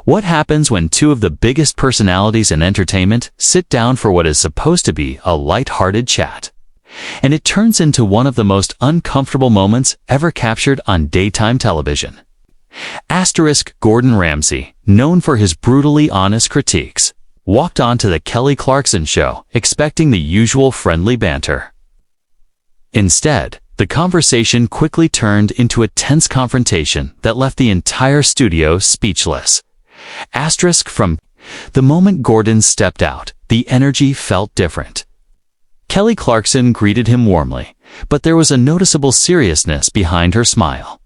What happens when two of the biggest personalities in entertainment sit down for what is supposed to be a light-hearted chat, and it turns into one of the most uncomfortable moments ever captured on daytime television? Gordon Ramsay, known for his brutally honest critiques, walked onto the Kelly Clarkson Show expecting the usual friendly banter. Instead, the conversation quickly turned into a tense confrontation that left the entire studio speechless. From the moment Gordon stepped out, the energy felt different. Kelly Clarkson greeted him warmly, but there was a noticeable seriousness behind her smile.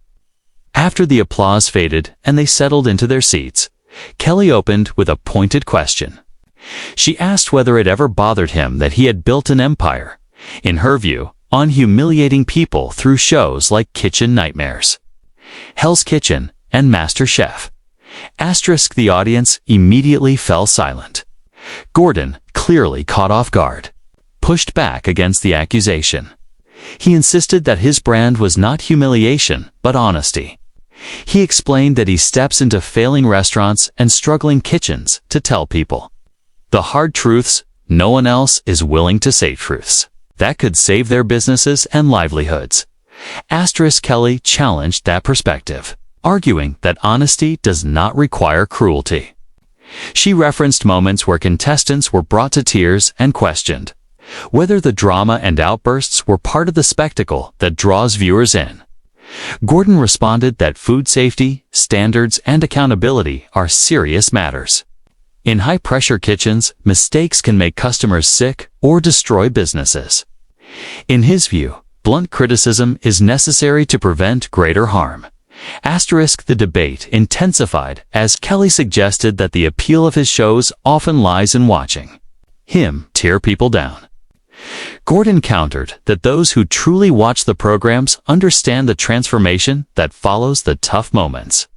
After the applause faded and they settled into their seats, Kelly opened with a pointed question. She asked whether it ever bothered him that he had built an empire, in her view, on humiliating people through shows like Kitchen Nightmares, Hell's Kitchen, and Master Chef. The audience immediately fell silent. Gordon, clearly caught off guard, pushed back against the accusation. He insisted that his brand was not humiliation, but honesty. He explained that he steps into failing restaurants and struggling kitchens to tell people the hard truths. No one else is willing to say truths that could save their businesses and livelihoods. Kelly challenged that perspective, arguing that honesty does not require cruelty. She referenced moments where contestants were brought to tears and questioned whether the drama and outbursts were part of the spectacle that draws viewers in. Gordon responded that food safety, standards, and accountability are serious matters. In high-pressure kitchens, mistakes can make customers sick or destroy businesses. In his view, blunt criticism is necessary to prevent greater harm. The debate intensified as Kelly suggested that the appeal of his shows often lies in watching him tear people down. Gordon countered that those who truly watch the programs understand the transformation that follows the tough moments.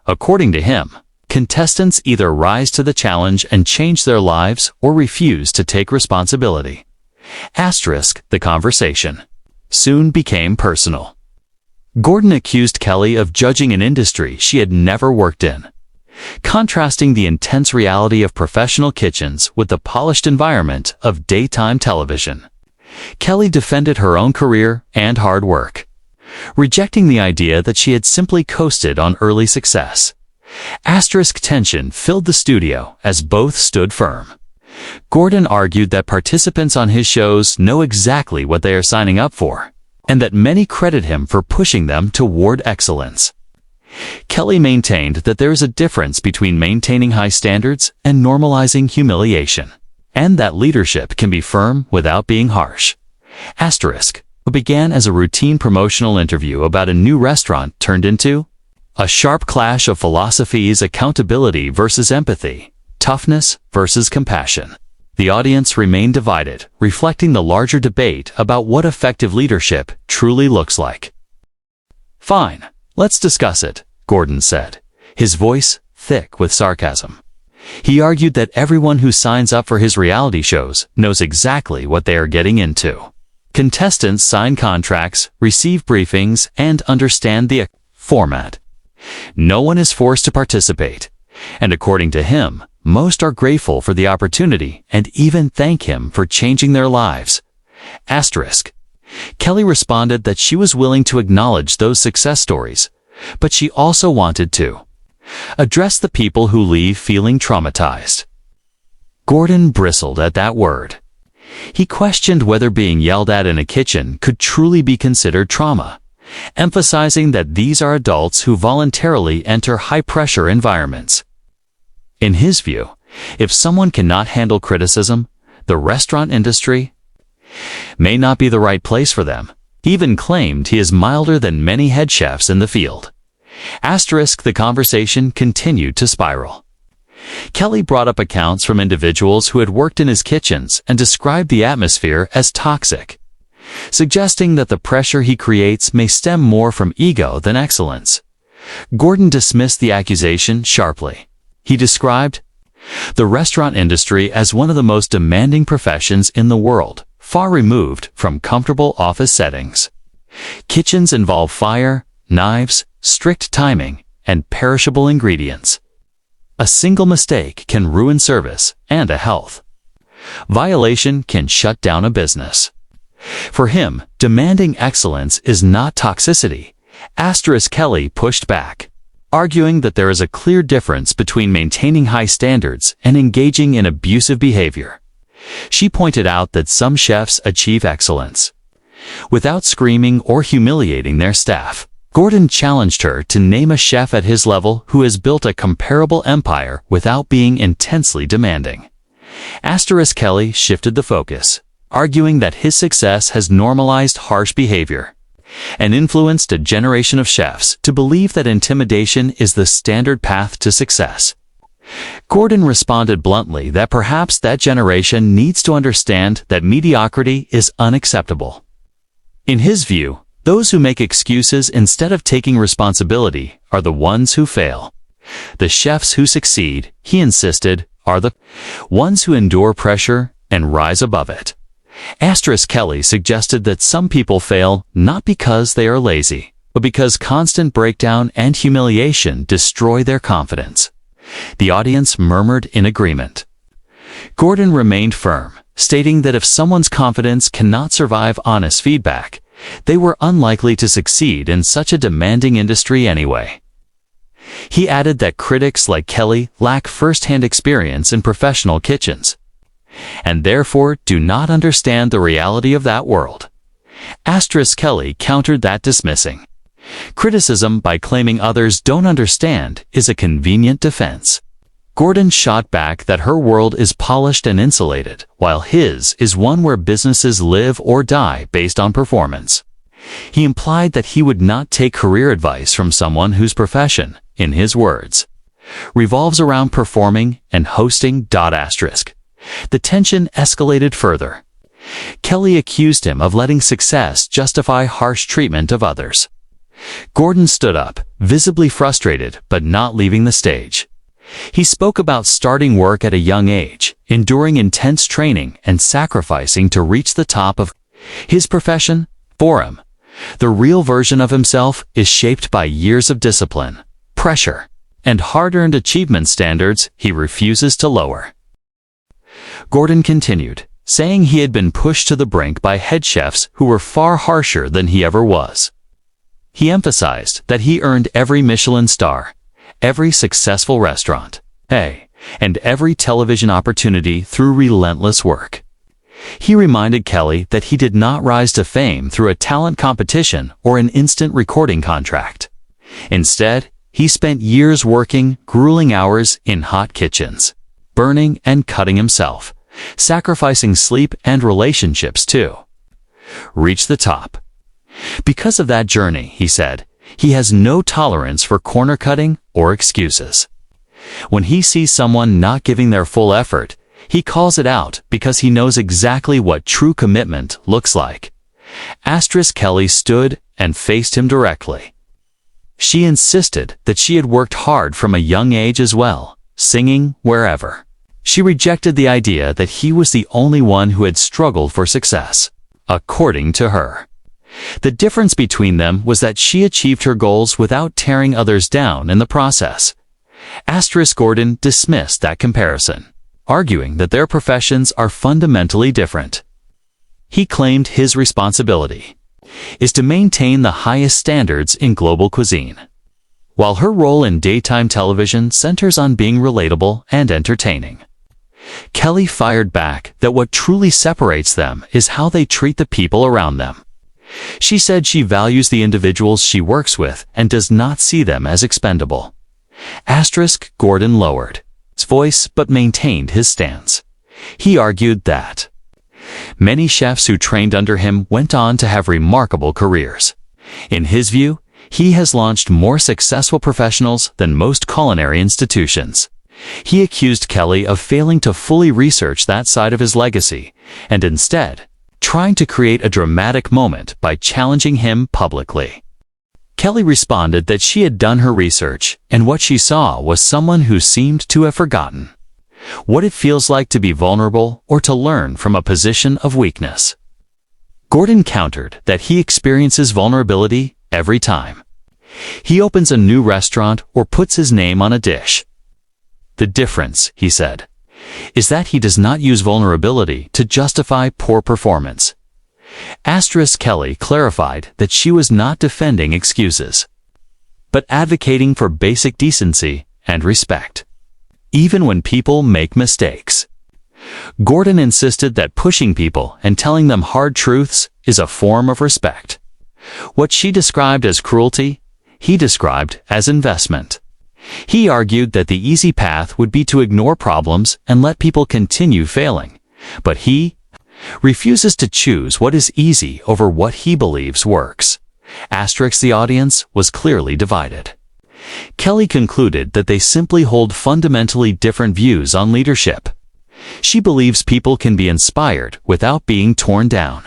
According to him, contestants either rise to the challenge and change their lives or refuse to take responsibility. The conversation soon became personal. Gordon accused Kelly of judging an industry she had never worked in, contrasting the intense reality of professional kitchens with the polished environment of daytime television. Kelly defended her own career and hard work, rejecting the idea that she had simply coasted on early success. Tension filled the studio as both stood firm. Gordon argued that participants on his shows know exactly what they are signing up for, and that many credit him for pushing them toward excellence. Kelly maintained that there is a difference between maintaining high standards and normalizing humiliation, and that leadership can be firm without being harsh. What began as a routine promotional interview about a new restaurant turned into a sharp clash of philosophies: accountability versus empathy, toughness versus compassion. The audience remained divided, reflecting the larger debate about what effective leadership truly looks like. "Fine, let's discuss it," Gordon said, his voice thick with sarcasm. He argued that everyone who signs up for his reality shows knows exactly what they are getting into. Contestants sign contracts, receive briefings, and understand the format. No one is forced to participate, and according to him, most are grateful for the opportunity and even thank him for changing their lives. Kelly responded that she was willing to acknowledge those success stories, but she also wanted to address the people who leave feeling traumatized. Gordon bristled at that word. He questioned whether being yelled at in a kitchen could truly be considered trauma, emphasizing that these are adults who voluntarily enter high-pressure environments. In his view, if someone cannot handle criticism, the restaurant industry may not be the right place for them. He even claimed he is milder than many head chefs in the field. The conversation continued to spiral. Kelly brought up accounts from individuals who had worked in his kitchens and described the atmosphere as toxic, suggesting that the pressure he creates may stem more from ego than excellence. Gordon dismissed the accusation sharply. He described the restaurant industry as one of the most demanding professions in the world, far removed from comfortable office settings. Kitchens involve fire, knives, strict timing, and perishable ingredients. A single mistake can ruin service and a health. Violation can shut down a business. For him, demanding excellence is not toxicity. Kelly pushed back, arguing that there is a clear difference between maintaining high standards and engaging in abusive behavior. She pointed out that some chefs achieve excellence without screaming or humiliating their staff. Gordon challenged her to name a chef at his level who has built a comparable empire without being intensely demanding. Kelly shifted the focus, arguing that his success has normalized harsh behavior and influenced a generation of chefs to believe that intimidation is the standard path to success. Gordon responded bluntly that perhaps that generation needs to understand that mediocrity is unacceptable. In his view, those who make excuses instead of taking responsibility are the ones who fail. The chefs who succeed, he insisted, are the ones who endure pressure and rise above it. Kelly suggested that some people fail not because they are lazy, but because constant breakdown and humiliation destroy their confidence. The audience murmured in agreement. Gordon remained firm, stating that if someone's confidence cannot survive honest feedback, they were unlikely to succeed in such a demanding industry anyway. He added that critics like Kelly lack first-hand experience in professional kitchens, and therefore do not understand the reality of that world. Kelly countered that, dismissing criticism by claiming others don't understand is a convenient defense. Gordon shot back that her world is polished and insulated, while his is one where businesses live or die based on performance. He implied that he would not take career advice from someone whose profession, in his words, revolves around performing and hosting. The tension escalated further. Kelly accused him of letting success justify harsh treatment of others. Gordon stood up, visibly frustrated but not leaving the stage. He spoke about starting work at a young age, enduring intense training, and sacrificing to reach the top of his profession. For him, the real version of himself is shaped by years of discipline, pressure, and hard-earned achievement standards he refuses to lower. Gordon continued, saying he had been pushed to the brink by head chefs who were far harsher than he ever was. He emphasized that he earned every Michelin star, every successful restaurant, and every television opportunity through relentless work. He reminded Kelly that he did not rise to fame through a talent competition or an instant recording contract. Instead, he spent years working grueling hours in hot kitchens, burning and cutting himself, sacrificing sleep and relationships to reach the top. Because of that journey, he said, he has no tolerance for corner cutting or excuses. When he sees someone not giving their full effort, he calls it out because he knows exactly what true commitment looks like. Kelly stood and faced him directly. She insisted that she had worked hard from a young age as well, singing wherever. She rejected the idea that he was the only one who had struggled for success, according to her. The difference between them was that she achieved her goals without tearing others down in the process. Gordon dismissed that comparison, arguing that their professions are fundamentally different. He claimed his responsibility is to maintain the highest standards in global cuisine, while her role in daytime television centers on being relatable and entertaining. Kelly fired back that what truly separates them is how they treat the people around them. She said she values the individuals she works with and does not see them as expendable. Gordon lowered his voice but maintained his stance. He argued that many chefs who trained under him went on to have remarkable careers. In his view, he has launched more successful professionals than most culinary institutions. He accused Kelly of failing to fully research that side of his legacy and instead trying to create a dramatic moment by challenging him publicly. Kelly responded that she had done her research, and what she saw was someone who seemed to have forgotten what it feels like to be vulnerable or to learn from a position of weakness. Gordon countered that he experiences vulnerability every time he opens a new restaurant or puts his name on a dish. The difference, he said, is that he does not use vulnerability to justify poor performance. Kelly clarified that she was not defending excuses, but advocating for basic decency and respect, even when people make mistakes. Gordon insisted that pushing people and telling them hard truths is a form of respect. What she described as cruelty, he described as investment. He argued that the easy path would be to ignore problems and let people continue failing, but he refuses to choose what is easy over what he believes works. The audience was clearly divided. Kelly concluded that they simply hold fundamentally different views on leadership. She believes people can be inspired without being torn down.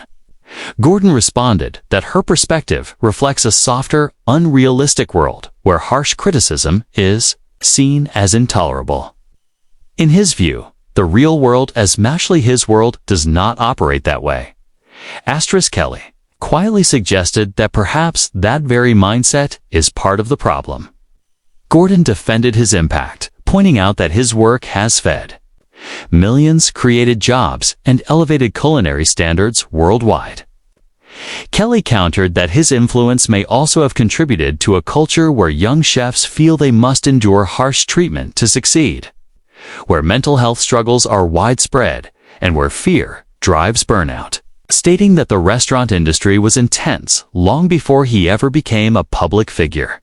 Gordon responded that her perspective reflects a softer, unrealistic world where harsh criticism is seen as intolerable. In his view, the real world, as mashly his world, does not operate that way. Kelly quietly suggested that perhaps that very mindset is part of the problem. Gordon defended his impact, pointing out that his work has fed millions, created jobs, and elevated culinary standards worldwide. Kelly countered that his influence may also have contributed to a culture where young chefs feel they must endure harsh treatment to succeed, where mental health struggles are widespread, and where fear drives burnout, stating that the restaurant industry was intense long before he ever became a public figure.